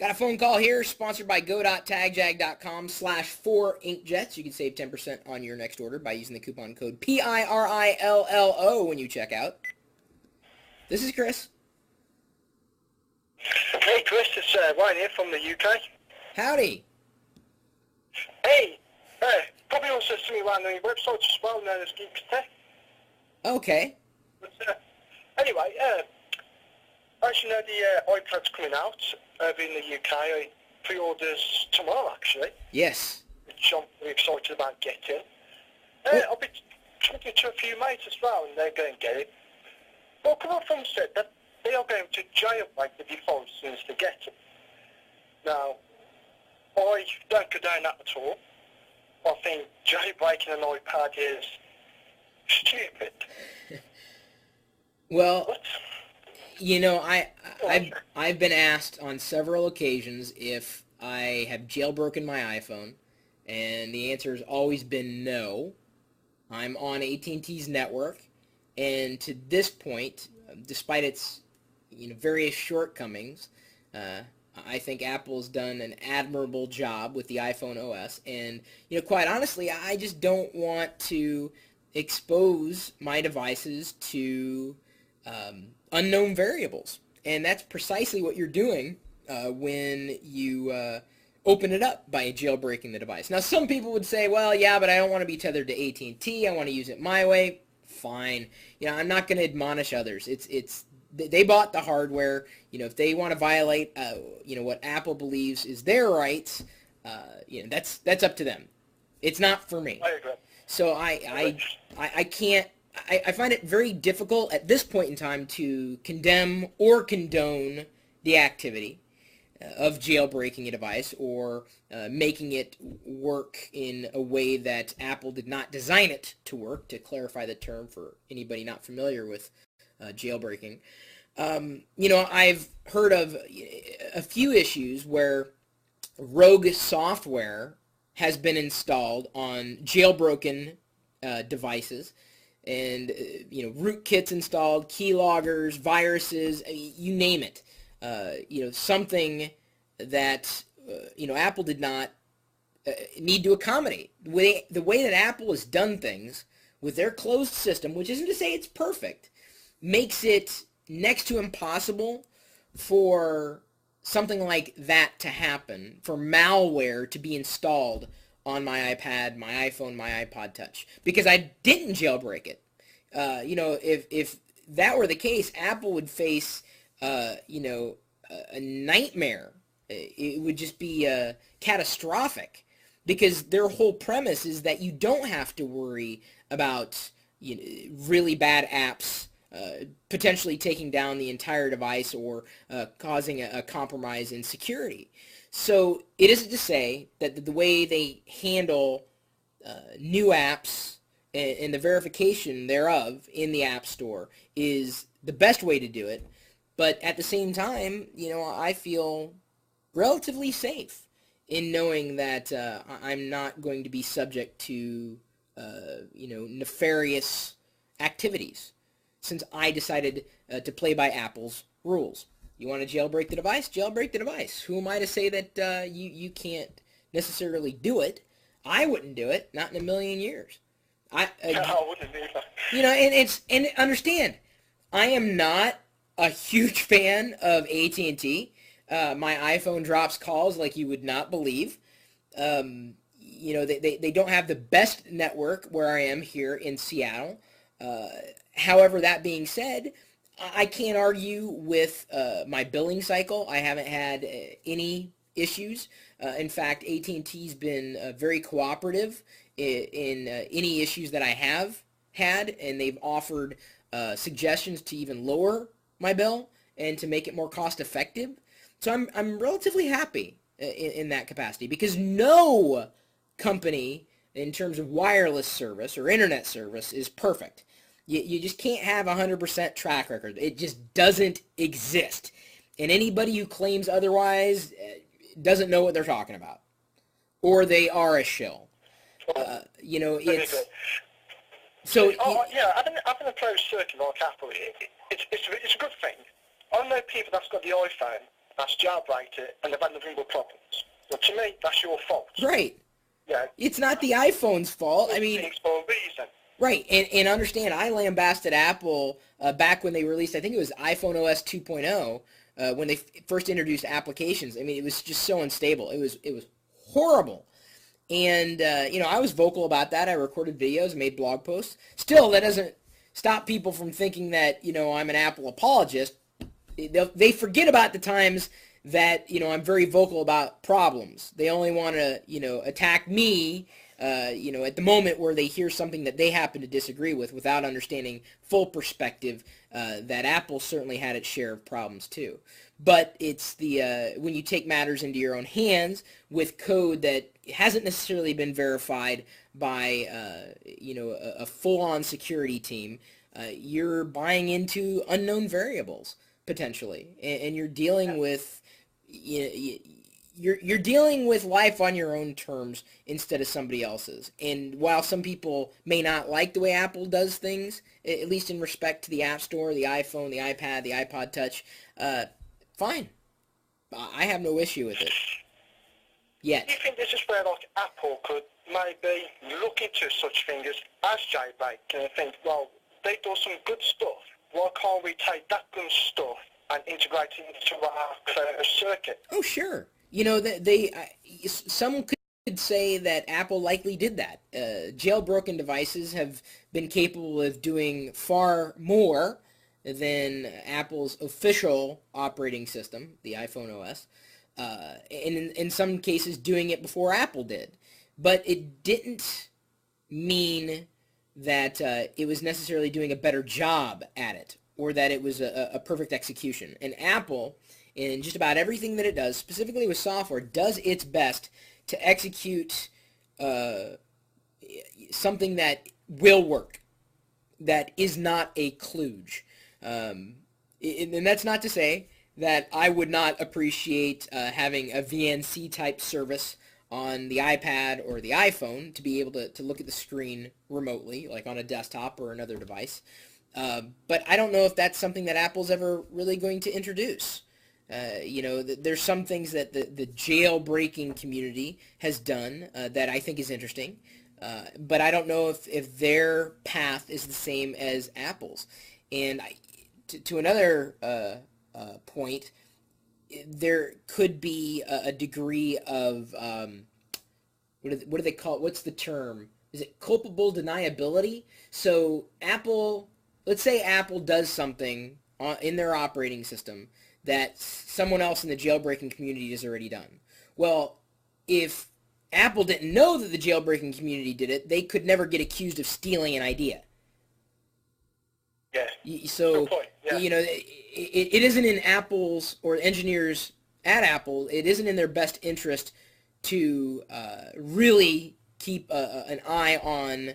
Got a phone call here, sponsored by go.tagjag.com/4inkjets. You can save 10% on your next order by using the coupon code PIRILLO when you check out. This is Chris. Hey Chris, it's Ryan here from the UK. Howdy. Hey, probably also see me around the website as well, known as Geeks Tech. Okay. But, anyway, as you know, the iPad's coming out over in the UK. I pre-orders tomorrow, actually. Yes. Which I'm really excited about getting. I'll be talking to a few mates as well, and they're going to get it. Well, a couple of friends said that they are going to jailbreak the device as soon as they get it. Now, I don't condone that at all. I think jailbreaking an iPad is stupid. Well, What? you know, I've been asked on several occasions if I have jailbroken my iPhone, and the answer has always been no. I'm on AT&T's network, and to this point, despite its various shortcomings, I think Apple's done an admirable job with the iPhone OS, and quite honestly, I just don't want to expose my devices to unknown variables, and that's precisely what you're doing when you open it up by jailbreaking the device. Now, some people would say, well, yeah, but I don't want to be tethered to AT&T. I want to use it my way. Fine. I'm not going to admonish others. They bought the hardware. If they want to violate what Apple believes is their rights, that's up to them. It's not for me. I agree. So I can't. I find it very difficult at this point in time to condemn or condone the activity of jailbreaking a device or making it work in a way that Apple did not design it to work, to clarify the term for anybody not familiar with jailbreaking. I've heard of a few issues where rogue software has been installed on jailbroken devices, and rootkits installed, keyloggers, viruses, you name it. Something that Apple did not need to accommodate. The way that Apple has done things with their closed system, which isn't to say it's perfect, makes it next to impossible for something like that to happen, for malware to be installed on my iPad, my iPhone, my iPod Touch, because I didn't jailbreak it. If that were the case, Apple would face a nightmare. It would just be catastrophic, because their whole premise is that you don't have to worry about really bad apps potentially taking down the entire device or causing a compromise in security. So it isn't to say that the way they handle new apps and the verification thereof in the App Store is the best way to do it. But at the same time, I feel relatively safe in knowing that I'm not going to be subject to, nefarious activities, since I decided to play by Apple's rules. You want to jailbreak the device? Jailbreak the device. Who am I to say that you can't necessarily do it? I wouldn't do it, not in a million years. I wouldn't either. And understand, I am not a huge fan of AT&T. My iPhone drops calls like you would not believe. They don't have the best network where I am here in Seattle. However, that being said, I can't argue with my billing cycle. I haven't had any issues. In fact, AT&T's been very cooperative in any issues that I have had, and they've offered suggestions to even lower my bill and to make it more cost effective. So I'm relatively happy in that capacity, because no company in terms of wireless service or internet service is perfect. You just can't have 100% track record. It just doesn't exist. And anybody who claims otherwise doesn't know what they're talking about, or they are a shill. It's so. Having a closed circuit like Apple, it's a good thing. I know people that's got the iPhone that's jailbreaked it, and they've had nothing but problems. So to me, that's your fault. Right. Yeah. It's not the iPhone's fault. I mean, things for a reason. right, and understand, I lambasted Apple back when they released, I think it was iPhone OS 2.0, when they first introduced applications. I mean, it was just so unstable. It was horrible. And, you know, I was vocal about that. I recorded videos, made blog posts. Still, that doesn't stop people from thinking that, you know, I'm an Apple apologist. They forget about the times that, you know, I'm very vocal about problems. They only want to, you know, attack me, you know, at the moment where they hear something that they happen to disagree with without understanding full perspective that Apple certainly had its share of problems too. But it's the when you take matters into your own hands with code that hasn't necessarily been verified by, you know, a full-on security team, you're buying into unknown variables potentially, and you're dealing with you're dealing with life on your own terms instead of somebody else's. And while some people may not like the way Apple does things, at least in respect to the App Store, the iPhone, the iPad, the iPod Touch, fine. I have no issue with it. Yet. Do you think this is where, like, Apple could maybe look into such things as jailbreak and think, well, they do some good stuff. Why can't we take that good stuff and integrate it into our closed circuit? Oh, sure. You know, some could say that Apple likely did that. Jailbroken devices have been capable of doing far more than Apple's official operating system, the iPhone OS, and in some cases doing it before Apple did. But it didn't mean that it was necessarily doing a better job at it, or that it was a perfect execution. And Apple, in just about everything that it does, specifically with software, does its best to execute something that will work, that is not a kludge. And that's not to say that I would not appreciate having a VNC type service on the iPad or the iPhone to be able to look at the screen remotely, like on a desktop or another device. But I don't know if that's something that Apple's ever really going to introduce. You know, there's some things that the jailbreaking community has done that I think is interesting. But I don't know if their path is the same as Apple's. And to another point, there could be a degree of, what do they call it? What's the term? Is it culpable deniability? So Apple, let's say Apple does something in their operating system that someone else in the jailbreaking community has already done. Well, if Apple didn't know that the jailbreaking community did it, they could never get accused of stealing an idea. Yeah. So, good point. Yeah. you know, it isn't in Apple's, or engineers at Apple, it isn't in their best interest to really keep an eye on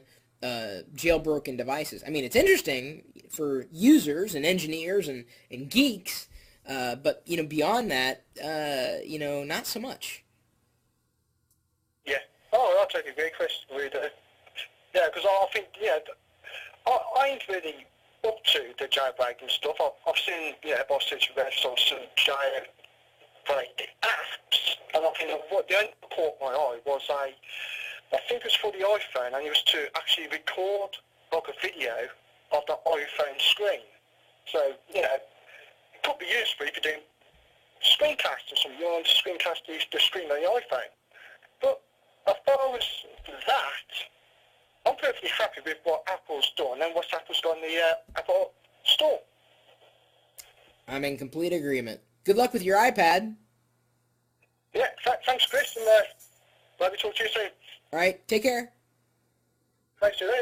jailbroken devices. I mean, it's interesting for users and engineers and geeks, but, you know, beyond that, you know, not so much. Yeah. Oh, I'll take a great question. Really do. Yeah, because I think, yeah, I ain't really up to the jailbreaking stuff. I've seen, yeah, Boss Situation some jailbreak apps, and I think what the only caught my eye was I think it was for the iPhone, and it was to actually record like a video of the iPhone screen. So, you know, it could be useful if you're doing screencast or something. You want to screencast the screen on the iPhone. But as far as that, I'm perfectly happy with what Apple's done and what Apple's done in the Apple Store. I'm in complete agreement. Good luck with your iPad. Yeah, thanks, Chris, and maybe talk to you soon. All right, take care. Thanks, you.